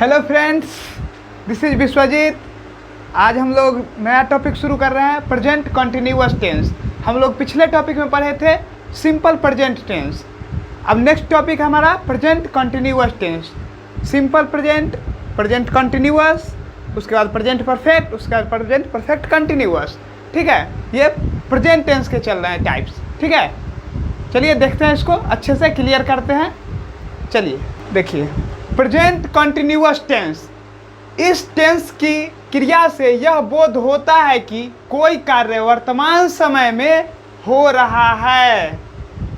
Hello friends, this is Vishwajit. आज हम लोग नया टॉपिक शुरू कर रहे हैं, प्रेजेंट कंटिन्यूअस टेंस। हम लोग पिछले टॉपिक में पढ़े थे सिंपल प्रेजेंट टेंस। अब नेक्स्ट टॉपिक हमारा present continuous tense. Simple present, present continuous, उसके बाद प्रेजेंट परफेक्ट, उसके बाद प्रेजेंट परफेक्ट कंटिन्यूअस। ठीक है, ये प्रेजेंट टेंस के चल रहे हैं टाइप्स। ठीक है, चलिए देखते हैं, इसको अच्छे से क्लियर करते हैं। चलिए देखिए, प्रेजेंट कंटिन्यूअस टेंस, इस टेंस की क्रिया से यह बोध होता है कि कोई कार्य वर्तमान समय में हो रहा है।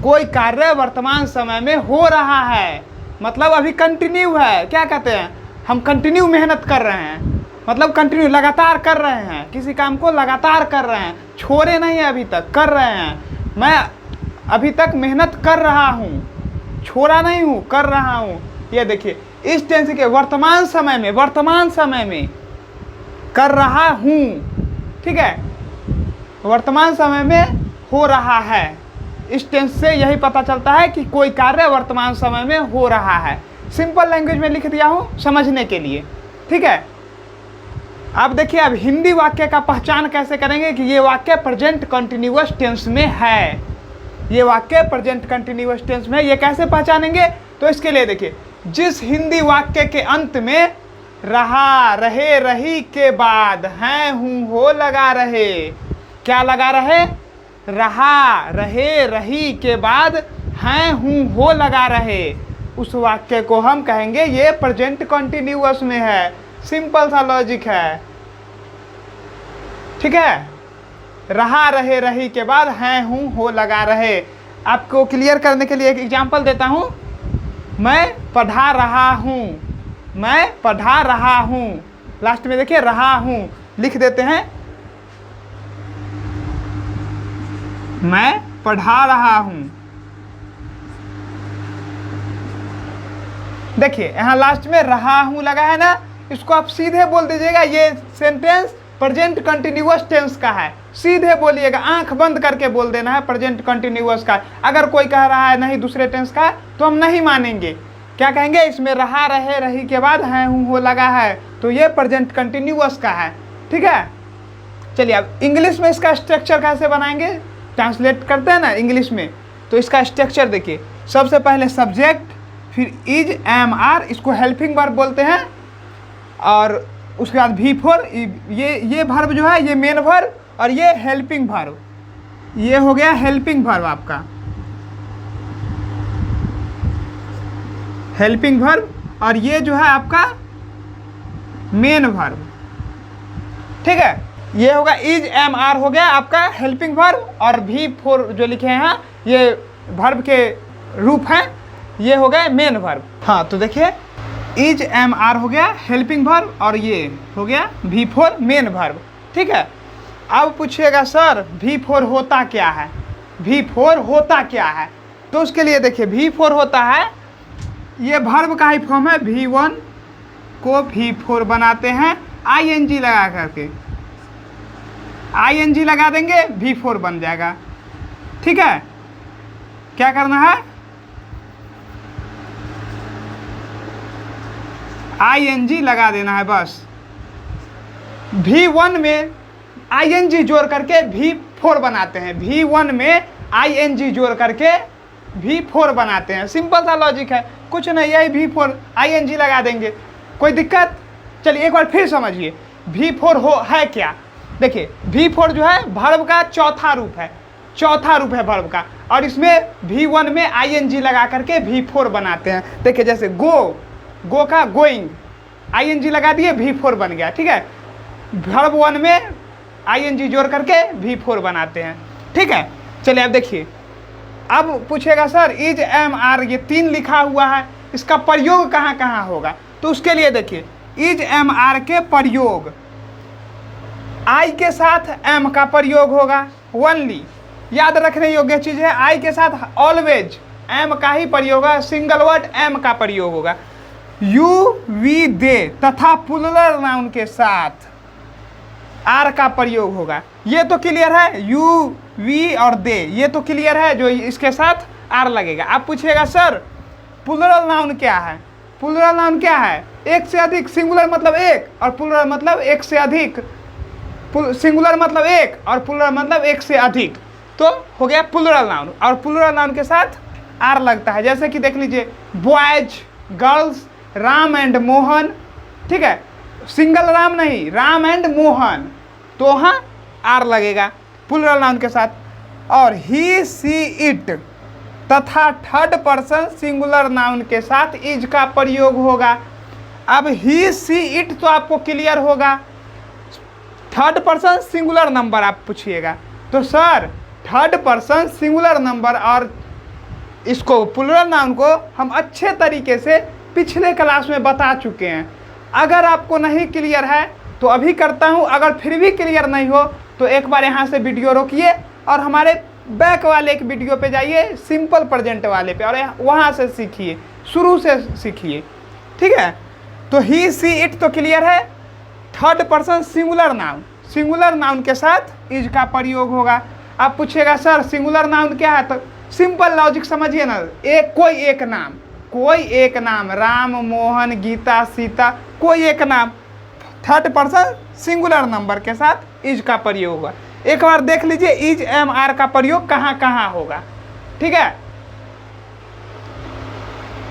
कोई कार्य वर्तमान समय में हो रहा है मतलब अभी कंटिन्यू है। क्या कहते हैं, हम कंटिन्यू मेहनत कर रहे हैं, मतलब कंटिन्यू लगातार कर रहे हैं, किसी काम को लगातार कर रहे हैं, छोड़े नहीं है, अभी तक कर रहे हैं। मैं अभी तक मेहनत कर रहा हूँ, छोड़ा नहीं हूँ, कर रहा हूँ। ये देखिए, इस टेंस के वर्तमान समय में कर रहा हूँ। ठीक है, वर्तमान समय में हो रहा है। इस टेंस से यही पता चलता है कि कोई कार्य वर्तमान समय में हो रहा है। सिंपल लैंग्वेज में लिख दिया हूँ समझने के लिए। ठीक है, अब देखिए, अब हिंदी वाक्य का पहचान कैसे करेंगे कि ये वाक्य प्रेजेंट कंटिन्यूअस टेंस में है। ये वाक्य प्रेजेंट कंटिन्यूअस टेंस में, ये कैसे पहचानेंगे? तो इसके लिए देखिए, जिस हिंदी वाक्य के अंत में रहा, रहे, रही के बाद हैं, हूँ, हो लगा रहे, क्या लगा रहे? रहा, रहे, रही के बाद हैं, हूँ, हो लगा रहे, उस वाक्य को हम कहेंगे ये प्रेजेंट कंटिन्यूअस में है। सिंपल सा लॉजिक है। ठीक है, रहा, रहे, रही के बाद हैं, हूँ, हो लगा रहे। आपको क्लियर करने के लिए एक एग्जांपल देता हूँ। मैं पढ़ा रहा हूँ, मैं पढ़ा रहा हूँ, लास्ट में देखिए रहा हूँ लिख देते हैं। मैं पढ़ा रहा हूँ, देखिए यहाँ लास्ट में रहा हूँ लगा है ना, इसको आप सीधे बोल दीजिएगा ये सेंटेंस प्रेजेंट कंटिन्यूअस टेंस का है। सीधे बोलिएगा, आंख बंद करके बोल देना है प्रेजेंट कंटिन्यूअस का। अगर कोई कह रहा है नहीं दूसरे टेंस का तो हम नहीं मानेंगे। क्या कहेंगे? इसमें रहा, रहे, रही के बाद हैं, हूँ, हो लगा है, तो ये प्रेजेंट कंटिन्यूअस का है। ठीक है, चलिए अब इंग्लिश में इसका स्ट्रक्चर कैसे बनाएंगे, ट्रांसलेट करते हैं ना इंग्लिश में, तो इसका स्ट्रक्चर देखिए। सबसे पहले सब्जेक्ट, फिर इज, एम, आर, इसको हेल्पिंग वर्ब बोलते हैं, और उसके बाद भी फोर, ये वर्ब जो है ये मेन वर्ब, और ये हेल्पिंग वर्ब, ये हो गया हेल्पिंग वर्ब आपका, हेल्पिंग वर्ब, और ये जो है आपका मेन वर्ब। ठीक है, ये होगा इज, एम, आर हो गया आपका हेल्पिंग वर्ब, और भी फोर जो लिखे हैं ये वर्ब के रूप हैं, ये हो गया मेन वर्ब। हाँ, तो देखिए इज, एम, आर हो गया हेल्पिंग वर्ब, और ये हो गया भी फोर मेन वर्ब। ठीक है, अब पूछिएगा सर भी फोर होता क्या है, भी फोर होता क्या है? तो उसके लिए देखिए, भी फोर होता है, ये वर्ब का ही फॉर्म है। V1 को V4 बनाते हैं ing लगा करके, ing लगा देंगे V4 बन जाएगा। ठीक है, क्या करना है? ing लगा देना है बस। V1 में ing जोड़ करके V4 बनाते हैं, V1 में ing जोड़ करके V4 बनाते हैं। सिंपल सा लॉजिक है, कुछ नहीं, यही V4 ing लगा देंगे, कोई दिक्कत? चलिए एक बार फिर समझिए, V4 हो है क्या? देखिए V4 जो है वर्ब का चौथा रूप है, चौथा रूप है वर्ब का, और इसमें V1 में ing लगा करके V4 बनाते हैं। देखिए जैसे गो, गो का गोइंग, ing लगा दिए V4 बन गया। ठीक है, वर्ब 1 में ing जोड़ करके V4 बनाते हैं। ठीक है, चलिए अब देखिए, अब पूछेगा सर इज, एम, आर, ये तीन लिखा हुआ है, इसका प्रयोग कहाँ कहाँ होगा? तो उसके लिए देखिए, इज, एम, आर के प्रयोग, आई के साथ एम का प्रयोग होगा ओनली, याद रखने योग्य चीज है। आई के साथ ऑलवेज एम का ही प्रयोग है, सिंगल वर्ड एम का प्रयोग होगा। यू, वी, दे तथा प्लूरल नाउन के साथ आर का प्रयोग होगा। ये तो क्लियर है, यू, वी और दे, ये तो क्लियर है, जो इसके साथ आर लगेगा। आप पूछिएगा सर प्लूरल नाउन क्या है? प्लूरल नाउन क्या है? एक से अधिक, सिंगुलर मतलब एक और प्लूरल मतलब एक से अधिक, सिंगुलर मतलब एक और प्लूरल मतलब एक से अधिक, तो हो गया प्लूरल नाउन। और प्लूरल नाउन के साथ आर लगता है, जैसे कि देख लीजिए boys, girls, Ram and Mohan, ठीक है, सिंगल राम नहीं, राम एंड मोहन, तो वहाँ आर लगेगा प्लूरल नाउन के साथ। और ही सी इट तथा थर्ड पर्सन सिंगुलर नाउन के साथ इज का प्रयोग होगा। अब ही सी इट तो आपको क्लियर होगा, थर्ड पर्सन सिंगुलर नंबर आप पूछिएगा तो sir third person singular number और इसको प्लूरल नाउन को हम अच्छे तरीके से पिछले क्लास में बता चुके हैं। अगर आपको नहीं क्लियर है तो अभी करता हूँ, अगर फिर भी क्लियर नहीं हो तो एक बार यहाँ से वीडियो रोकिए और हमारे बैक वाले एक वीडियो पे जाइए, सिंपल प्रेजेंट वाले पे, और वहाँ से सीखिए, शुरू से सीखिए, ठीक है। तो ही सी इट तो क्लियर है, थर्ड पर्सन सिंगुलर नाउन के साथ इज का प्रयोग होगा। आप पूछिएगा सर सिंगुलर नाउन क्या है, तो सिंपल लॉजिक समझिए ना, कोई एक नाम, राम, मोहन, गीता, सीता, कोई एक नाम, थर्ड पर्सन सिंगुलर नंबर के साथ इज का प्रयोग होगा। एक बार देख लीजिए इज एम आर का प्रयोग कहाँ कहाँ होगा, ठीक है।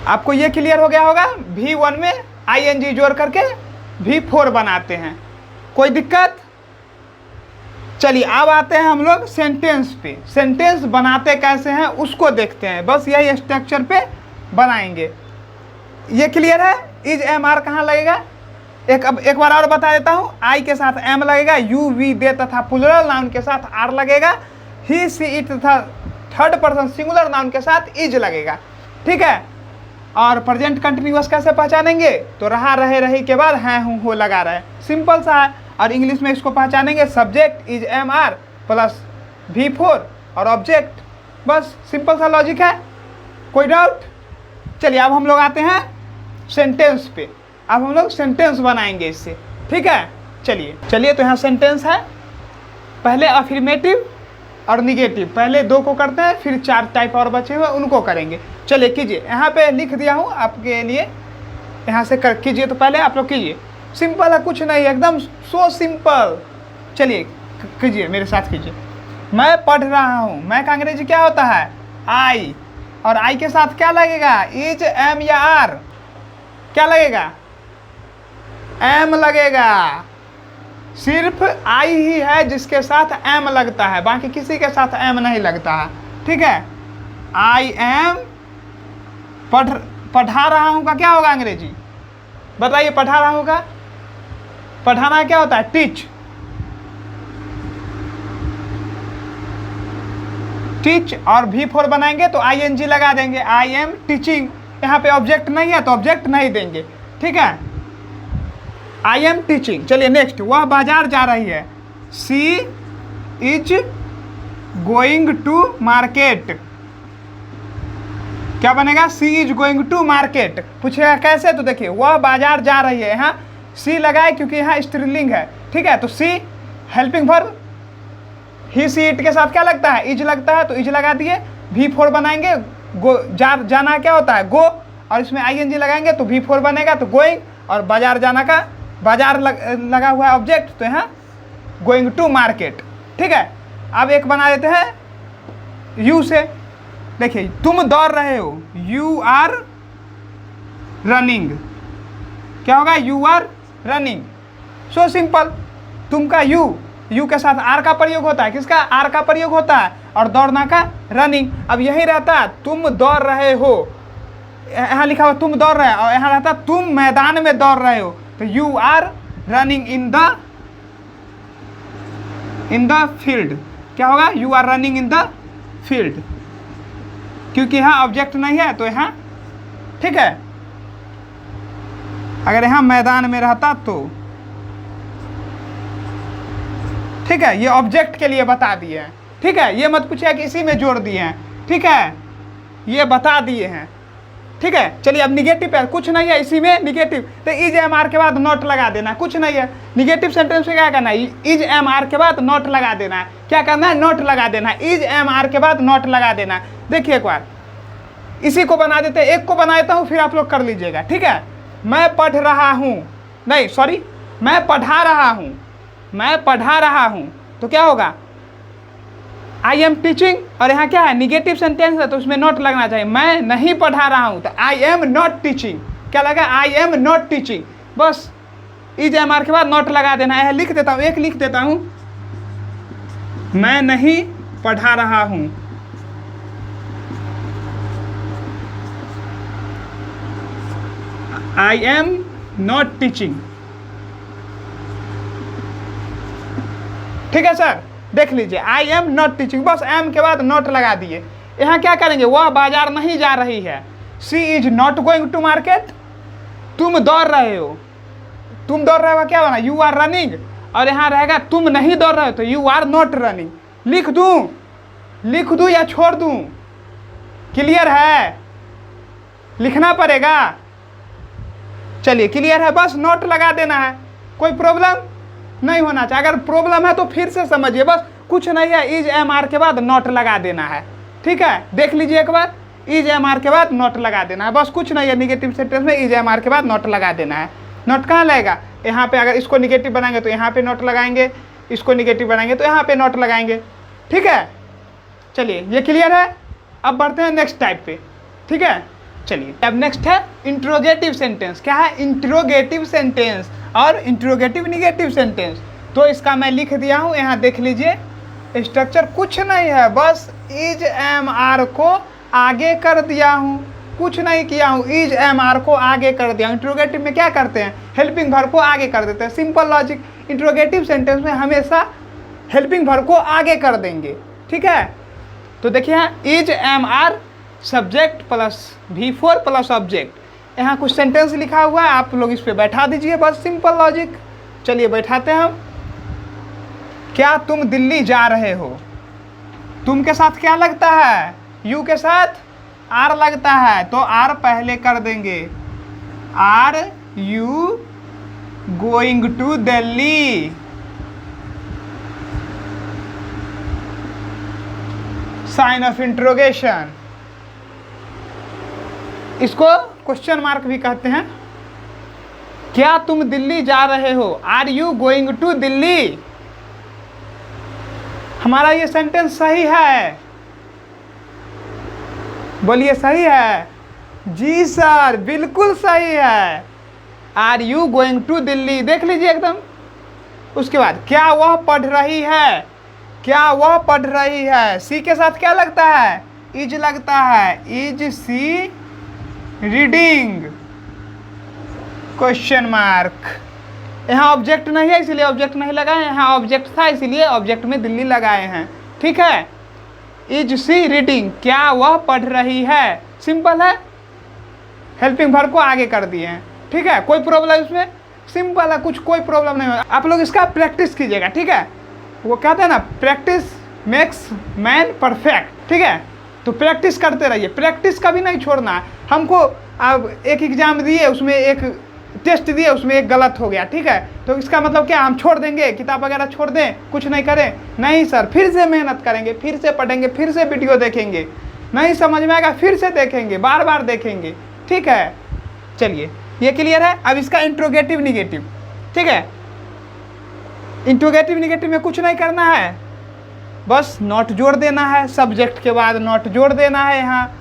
आपको ये क्लियर हो गया होगा। V1 में ing जोड़ करके V4 बनाते हैं, कोई दिक्कत? चलिए अब आते हैं हम लोग सेंटेंस पे। सेंटेंस बनाते कैसे हैं उसको देखते हैं, बस यही स्ट्रक्चर पे बनाएंगे। ये क्लियर है? इज एम आर कहाँ लगेगा? एक बार और बता देता हूँ, आई के साथ एम लगेगा, यू वी दे तथा प्लूरल नाउन के साथ आर लगेगा, ही सी इट तथा थर्ड पर्सन सिंगुलर नाउन के साथ इज लगेगा, ठीक है। और प्रेजेंट कंटिन्यूअस कैसे पहचानेंगे? तो रहा, रहे, रही के बाद हैं, हूँ, हो लगा रहे, सिंपल सा है। और इंग्लिश में इसको पहचानेंगे subject is am are plus V4 और ऑब्जेक्ट, बस सिंपल सा लॉजिक है, कोई डाउट? चलिए अब हम लोग आते हैं सेंटेंस पे। अब हम लोग सेंटेंस बनाएंगे इससे, ठीक है। चलिए तो यहाँ सेंटेंस है, पहले अफर्मेटिव और निगेटिव, पहले 2 को करते हैं, फिर 4 टाइप और बचे हुए उनको करेंगे। चलिए कीजिए, यहाँ पे लिख दिया हूँ आपके लिए, यहाँ से कर कीजिए। तो पहले आप लोग कीजिए, सिंपल है, कुछ नहीं, एकदम सो सिंपल। चलिए कीजिए, मेरे साथ कीजिए। मैं पढ़ रहा हूँ, मैं का अंग्रेजी क्या होता है? आई, और आई के साथ क्या लगेगा? इज, एम या आर? क्या लगेगा? एम लगेगा। सिर्फ आई ही है जिसके साथ एम लगता है, बाकी किसी के साथ एम नहीं लगता है, ठीक है। आई एम, पढ़ा रहा हूँ का क्या होगा अंग्रेजी? बताइए, पढ़ा रहा हूँ का पढ़ाना क्या होता है? टीच और V4 बनाएंगे तो ing लगा देंगे, आई एम टीचिंग। यहाँ पे ऑब्जेक्ट नहीं है तो ऑब्जेक्ट नहीं देंगे, ठीक है। I am teaching. चलिए नेक्स्ट, वह बाजार जा रही है, she is going to market. क्या बनेगा? She is going to market. पूछेगा कैसे? तो देखिए वह बाजार जा रही है, यहाँ सी लगाए क्योंकि यहाँ स्त्रीलिंग है, ठीक है। तो see helping verb, he see it के साथ क्या लगता है? इज लगता है, तो इज लगा दिए। V4 बनाएंगे, गो, जाना क्या होता है? गो, और इसमें ing लगाएंगे तो V4 बनेगा, तो गोइंग, और बाजार जाना का बाजार लगा हुआ है ऑब्जेक्ट, तो यहाँ गोइंग टू मार्केट, ठीक है। अब एक बना देते हैं यू से। देखिए तुम दौड़ रहे हो, यू आर रनिंग। क्या होगा? You are running. So simple. तुम का यू के साथ आर का प्रयोग होता है, किसका? आर का प्रयोग होता है, और दौड़ना का रनिंग। अब यही रहता है तुम दौड़ रहे हो, यहाँ लिखा हुआ तुम दौड़ रहे हो, और यहाँ रहता तुम मैदान में दौड़ रहे हो, तो you are running in the field. क्या होगा? You are running in the field, क्योंकि यहाँ ऑब्जेक्ट नहीं है तो यहाँ, ठीक है। अगर यहाँ मैदान में रहता तो, ठीक है, ये ऑब्जेक्ट के लिए बता दिए हैं, ठीक है। ये मत पूछिए कि इसी में जोड़ दिए हैं, ठीक है, ये बता दिए हैं, ठीक है। चलिए अब निगेटिव है, कुछ नहीं है इसी में निगेटिव, तो इज एम आर के बाद नॉट लगा देना, कुछ नहीं है। निगेटिव सेंटेंस में क्या करना है? इज एम आर के बाद नॉट लगा देना है। क्या करना है? नॉट लगा देना है, इज एम आर के बाद नॉट लगा देना है। देखिए एक बार, इसी को बना देते हैं, एक को बना देता हूँ, फिर आप लोग कर लीजिएगा, ठीक है। मैं पढ़ रहा हूँ, नहीं सॉरी, मैं पढ़ा रहा हूँ, मैं पढ़ा रहा हूँ, तो क्या होगा, आई एम टीचिंग, और यहाँ क्या है, निगेटिव सेंटेंस है तो उसमें नॉट लगना चाहिए। मैं नहीं पढ़ा रहा हूँ तो आई एम नॉट टीचिंग, क्या लगा, आई एम नॉट टीचिंग, बस इज एम आर के बाद नॉट लगा देना है। लिख देता हूँ, एक लिख देता हूँ, मैं नहीं पढ़ा रहा हूँ, आई एम नॉट टीचिंग, ठीक है सर, देख लीजिए, आई एम नॉट टीचिंग, बस एम के बाद नॉट लगा दिए। यहाँ क्या करेंगे, वह बाजार नहीं जा रही है, she is not going to market, तुम दौड़ रहे हो, तुम दौड़ रहे हो क्या बना, यू आर रनिंग, और यहाँ रहेगा तुम नहीं दौड़ रहे हो तो यू आर नॉट रनिंग। लिख दूँ या छोड़ दूँ, क्लियर है, लिखना पड़ेगा, चलिए क्लियर है, बस नोट लगा देना है, कोई प्रॉब्लम नहीं होना चाहिए। अगर प्रॉब्लम है तो फिर से समझिए, बस कुछ नहीं है, इज एम आर के बाद नोट लगा देना है, ठीक है, देख लीजिए एक बार, इज एम आर के बाद नोट लगा देना है, बस कुछ नहीं है, निगेटिव सेंटेंस में इज एम आर के बाद नोट लगा देना है। नोट कहाँ लगेगा, यहाँ पे, अगर इसको निगेटिव बनाएंगे तो यहाँ पे नोट लगाएंगे, इसको निगेटिव बनाएंगे तो यहाँ पे नोट लगाएंगे, ठीक है। चलिए ये क्लियर है, अब बढ़ते हैं नेक्स्ट टाइप पे, ठीक है। चलिए अब नेक्स्ट है इंट्रोगेटिव सेंटेंस। क्या है, इंट्रोगेटिव सेंटेंस और इंट्रोगेटिव निगेटिव सेंटेंस। तो इसका मैं लिख दिया हूँ, यहाँ देख लीजिए, स्ट्रक्चर कुछ नहीं है, बस इज एम आर को आगे कर दिया हूँ, कुछ नहीं किया हूँ, इज एम आर को आगे कर दिया हूँ। इंट्रोगेटिव में क्या करते हैं, हेल्पिंग वर्ब को आगे कर देते हैं, सिंपल लॉजिक। इंट्रोगेटिव सेंटेंस में हमेशा हेल्पिंग वर्ब को आगे कर देंगे, ठीक है। तो देखिए is am are subject plus V4 plus object, यहाँ कुछ सेंटेंस लिखा हुआ है, आप लोग इस पे बैठा दीजिए, बस सिंपल लॉजिक। चलिए बैठाते हैं हम। क्या तुम दिल्ली जा रहे हो, तुम के साथ क्या लगता है, यू के साथ आर लगता है, तो आर पहले कर देंगे, are you going to Delhi, sign of interrogation, इसको क्वेश्चन मार्क भी कहते हैं। क्या तुम दिल्ली जा रहे हो, are you going to Delhi. हमारा ये सेंटेंस सही है, बोलिए सही है, जी सर बिल्कुल सही है, are you going to Delhi, देख लीजिए एकदम। उसके बाद क्या वह पढ़ रही है, क्या वह पढ़ रही है, सी के साथ क्या लगता है, इज लगता है, is she reading, question mark. यहाँ ऑब्जेक्ट नहीं है इसलिए ऑब्जेक्ट नहीं लगाए, यहाँ ऑब्जेक्ट था इसीलिए ऑब्जेक्ट में दिल्ली लगाए हैं, ठीक है। इज सी रीडिंग, क्या वह पढ़ रही है, सिंपल है, हेल्पिंग वर्ब को आगे कर दिए हैं, ठीक है। कोई प्रॉब्लम इसमें, सिंपल है, कुछ कोई प्रॉब्लम नहीं होगा। आप लोग इसका प्रैक्टिस कीजिएगा, ठीक है। वो कहते हैं ना, प्रैक्टिस मेक्स मैन परफेक्ट, ठीक है। तो प्रैक्टिस करते रहिए, प्रैक्टिस कभी नहीं छोड़ना है। हमको अब एक एग्जाम दिए, उसमें एक टेस्ट दिए, उसमें एक गलत हो गया, ठीक है, तो इसका मतलब क्या, हम छोड़ देंगे, किताब वगैरह छोड़ दें, कुछ नहीं करें, नहीं सर, फिर से मेहनत करेंगे, फिर से पढ़ेंगे, फिर से वीडियो देखेंगे, नहीं समझ में आएगा फिर से देखेंगे, बार बार देखेंगे, ठीक है। चलिए ये क्लियर है। अब इसका इंट्रोगेटिव निगेटिव, ठीक है। इंट्रोगेटिव निगेटिव में कुछ नहीं करना है, बस नॉट जोड़ देना है, सब्जेक्ट के बाद नॉट जोड़ देना है, यहाँ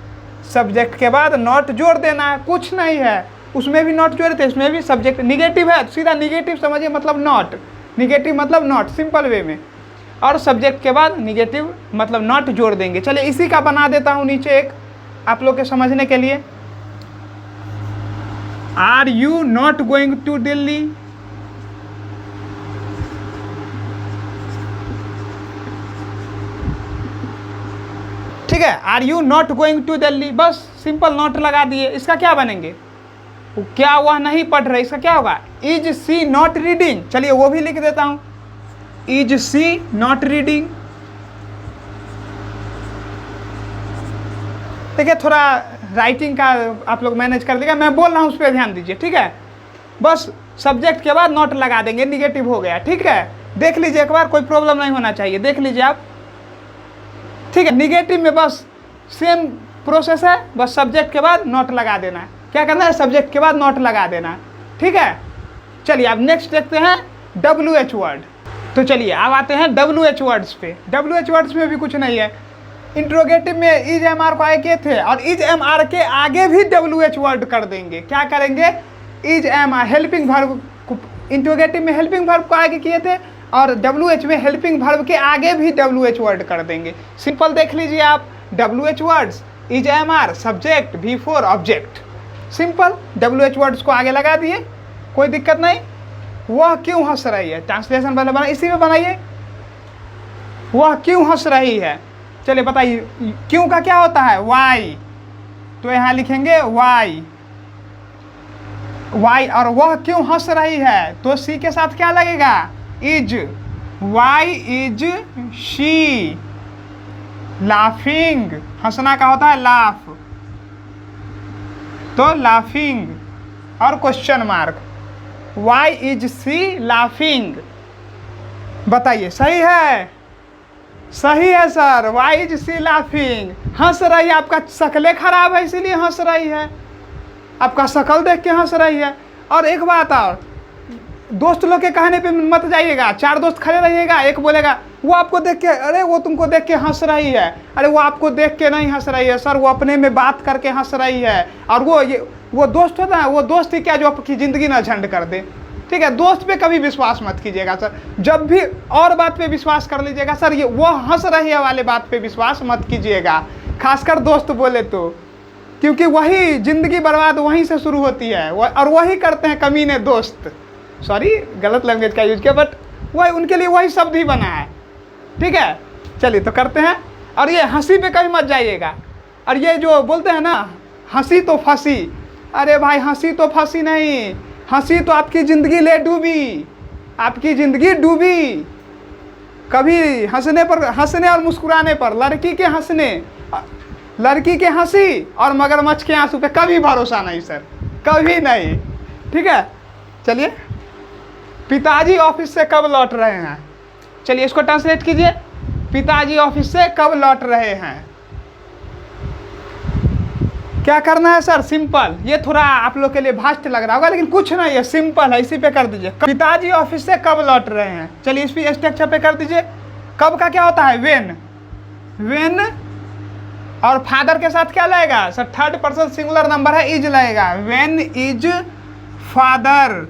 सब्जेक्ट के बाद नॉट जोड़ देना है, कुछ नहीं है। उसमें भी नॉट जोड़े थे, इसमें भी सब्जेक्ट निगेटिव है, सीधा निगेटिव समझिए, मतलब नॉट, निगेटिव मतलब नॉट, सिंपल वे में, और सब्जेक्ट के बाद निगेटिव मतलब नॉट जोड़ देंगे। चलिए इसी का बना देता हूँ नीचे एक, आप लोग के समझने के लिए। Are you not going to Delhi, ठीक है, are you not going to Delhi, बस सिंपल नॉट लगा दिए। इसका क्या बनेंगे, क्या वह नहीं पढ़ रहे, इसका क्या होगा, इज सी नॉट रीडिंग। चलिए वो भी लिख देता हूं, इज सी नॉट रीडिंग। देखिए थोड़ा राइटिंग का आप लोग मैनेज कर देगा, मैं बोल रहा हूं उस पर ध्यान दीजिए, ठीक है। बस सब्जेक्ट के बाद नॉट लगा देंगे, निगेटिव हो गया, ठीक है। देख लीजिए एक बार, कोई प्रॉब्लम नहीं होना चाहिए, देख लीजिए आप, ठीक है। निगेटिव में बस सेम प्रोसेस है, बस सब्जेक्ट के बाद नॉट लगा देना है। क्या करना है? सब्जेक्ट के बाद नॉट लगा देना है। ठीक है, चलिए अब नेक्स्ट देखते हैं WH वर्ड। तो चलिए अब आते हैं WH वर्ड्स पे। WH वर्ड्स में भी कुछ नहीं है। इंट्रोगेटिव में इज एम आर को आगे किए थे और इज एम आर के आगे भी WH वर्ड कर देंगे। क्या करेंगे? Is am are helping verb को, इंट्रोगेटिव में हेल्पिंग वर्ब को आगे किए थे और WH में हेल्पिंग वर्ब के आगे भी WH वर्ड कर देंगे। सिंपल देख लीजिए आप, WH words is am are subject V4 object. Simple, WH words को आगे लगा दिए, कोई दिक्कत नहीं। वह क्यों हंस रही है, ट्रांसलेशन पहले बना, इसी में बनाइए। वह क्यों हंस रही है, चलिए बताइए क्यों का क्या होता है? वाई, तो यहाँ लिखेंगे वाई, वाई। और वह क्यों हंस रही है, तो सी के साथ क्या लगेगा? Is. Why is she laughing, हंसना का होता है लाफ, तो लाफिंग। और question mark, why is she laughing. बताइए सही है? सही है sir, why is she laughing. हंस रही है, आपका शक्लें खराब है इसीलिए हंस रही है, आपका शक्ल देख के हंस रही है। और एक बात और, दोस्त लोग के कहने पे मत जाइएगा। 4 दोस्त खड़े रहिएगा, एक बोलेगा वो आपको देख के, अरे वो तुमको देख के हंस रही है, अरे वो आपको देख के नहीं हंस रही है सर, वो अपने में बात करके हंस रही है। और वो दोस्त होता है, वो दोस्त ही क्या जो आपकी ज़िंदगी ना झंड कर दे। ठीक है, दोस्त पे कभी विश्वास मत कीजिएगा सर, जब भी और बात पे विश्वास कर लीजिएगा सर, ये वो हंस रही है वाले बात पे विश्वास मत कीजिएगा, खासकर दोस्त बोले तो, क्योंकि वही ज़िंदगी बर्बाद वहीं से शुरू होती है और वही करते हैं कमीने दोस्त। सॉरी गलत लैंग्वेज का यूज किया, बट वही उनके लिए वही शब्द ही बना है। ठीक है, चलिए तो करते हैं। और ये हंसी पे कहीं मत जाइएगा। और ये जो बोलते हैं ना हंसी तो फंसी, अरे भाई हंसी तो फंसी नहीं, हंसी तो आपकी ज़िंदगी ले डूबी, आपकी ज़िंदगी डूबी। कभी हंसने पर, हंसने और मुस्कुराने पर, लड़की के हंसने, लड़की के हंसी और मगरमच्छ के आंसू पे कभी भरोसा नहीं सर, कभी नहीं। ठीक है, चलिए पिताजी ऑफिस से कब लौट रहे हैं, चलिए इसको ट्रांसलेट कीजिए। पिताजी ऑफिस से कब लौट रहे हैं, क्या करना है सर? सिंपल, ये थोड़ा आप लोग के लिए भास्ट लग रहा होगा लेकिन कुछ नहीं है, सिंपल है, इसी पे कर दीजिए। पिताजी ऑफिस से कब लौट रहे हैं, चलिए इस पे स्ट्रक्चर पे कर दीजिए। कब का क्या होता है? वेन। वेन और फादर के साथ क्या लगेगा sir? 3rd person singular number है, इज लगेगा। When is father,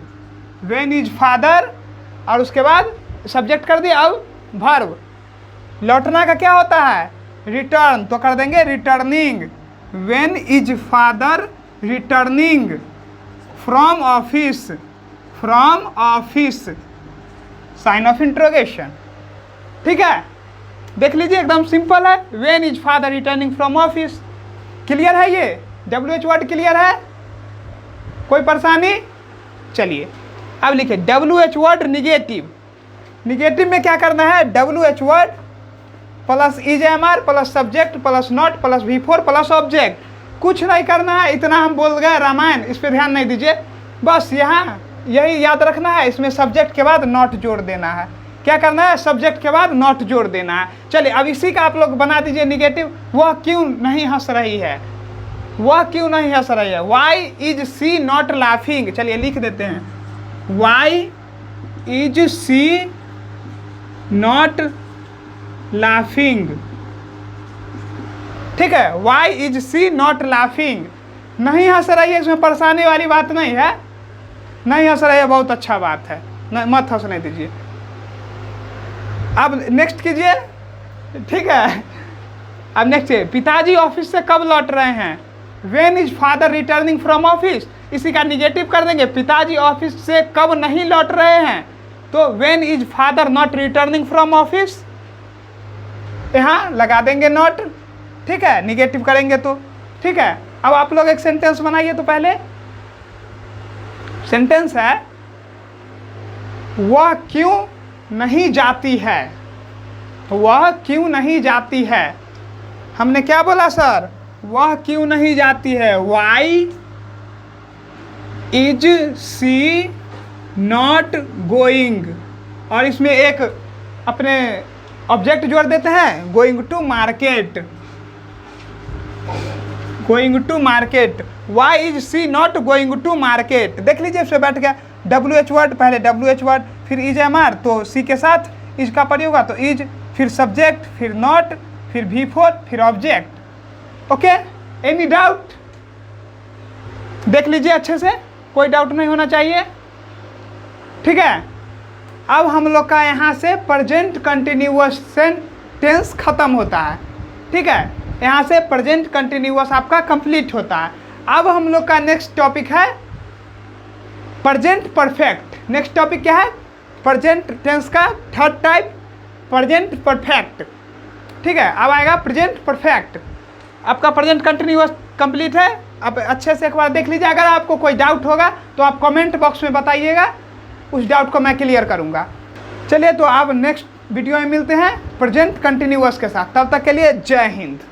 when is father, और उसके बाद सब्जेक्ट कर दिया। अब वर्ब, लौटना का क्या होता है? रिटर्न, तो कर देंगे returning. When is father returning from office, from office, sign of interrogation. ठीक है, देख लीजिए एकदम सिंपल है। When is father returning from office, clear है? ये WH वर्ड क्लियर है? कोई परेशानी? चलिए अब लिखिए WH वर्ड निगेटिव। निगेटिव में क्या करना है? WH word plus is am are plus subject plus not plus V4 plus object, कुछ नहीं करना है। इतना हम बोल गए रामायण, इस पर ध्यान नहीं दीजिए, बस यहाँ यही याद रखना है। इसमें सब्जेक्ट के बाद नॉट जोड़ देना है। क्या करना है? सब्जेक्ट के बाद नॉट जोड़ देना है। चलिए अब इसी का आप लोग बना दीजिए निगेटिव। वह क्यों नहीं हंस रही है, वह क्यों नहीं हंस रही है? Why is she not laughing, चलिए लिख देते हैं। Why is she not laughing. ठीक है, why is she not laughing, नहीं हंस रही है, इसमें परेशानी वाली बात नहीं है। नहीं हंस रही है, बहुत अच्छा बात है, नहीं मत हंसने दीजिए। अब नेक्स्ट कीजिए। ठीक है, अब नेक्स्ट है पिताजी ऑफिस से कब लौट रहे हैं। When is father returning from office, इसी का निगेटिव कर देंगे। पिताजी ऑफिस से कब नहीं लौट रहे हैं, तो when is father not returning from office, यहाँ लगा देंगे नॉट। ठीक है, निगेटिव करेंगे तो। ठीक है, अब आप लोग एक सेंटेंस बनाइए। तो पहले सेंटेंस है वह क्यों नहीं जाती है, वह क्यों नहीं जाती है। हमने क्या बोला सर? वह क्यों नहीं जाती है। Why is she not going, और इसमें एक अपने ऑब्जेक्ट जोड़ देते हैं, going to market. Going to market, why is she not going to market. देख लीजिए उससे बैठ गया WH वर्ड, पहले WH वर्ड फिर इज MR, तो सी के साथ इज का प्रयोग होगा तो इज, फिर सब्जेक्ट, फिर नॉट, फिर V4, फिर ऑब्जेक्ट। Okay, any doubt? देख लीजिए अच्छे से, कोई डाउट नहीं होना चाहिए, ठीक है। अब हम लोग का यहाँ से प्रेजेंट कंटिन्यूअस टेंस खत्म होता है, ठीक है। यहाँ से प्रेजेंट कंटिन्यूअस आपका कंप्लीट होता है। अब हम लोग का नेक्स्ट टॉपिक है प्रेजेंट परफेक्ट। नेक्स्ट टॉपिक क्या है? प्रेजेंट टेंस का थर्ड टाइप प्रेजेंट परफेक्ट, ठीक है। अब आएगा प्रेजेंट परफेक्ट। आपका प्रेजेंट कंटिन्यूअस कंप्लीट है। आप अच्छे से एक बार देख लीजिए। अगर आपको कोई डाउट होगा तो आप कमेंट बॉक्स में बताइएगा, उस डाउट को मैं क्लियर करूंगा। चलिए, तो आप नेक्स्ट वीडियो में मिलते हैं प्रेजेंट कंटिन्यूअस के साथ। तब तक के लिए जय हिंद।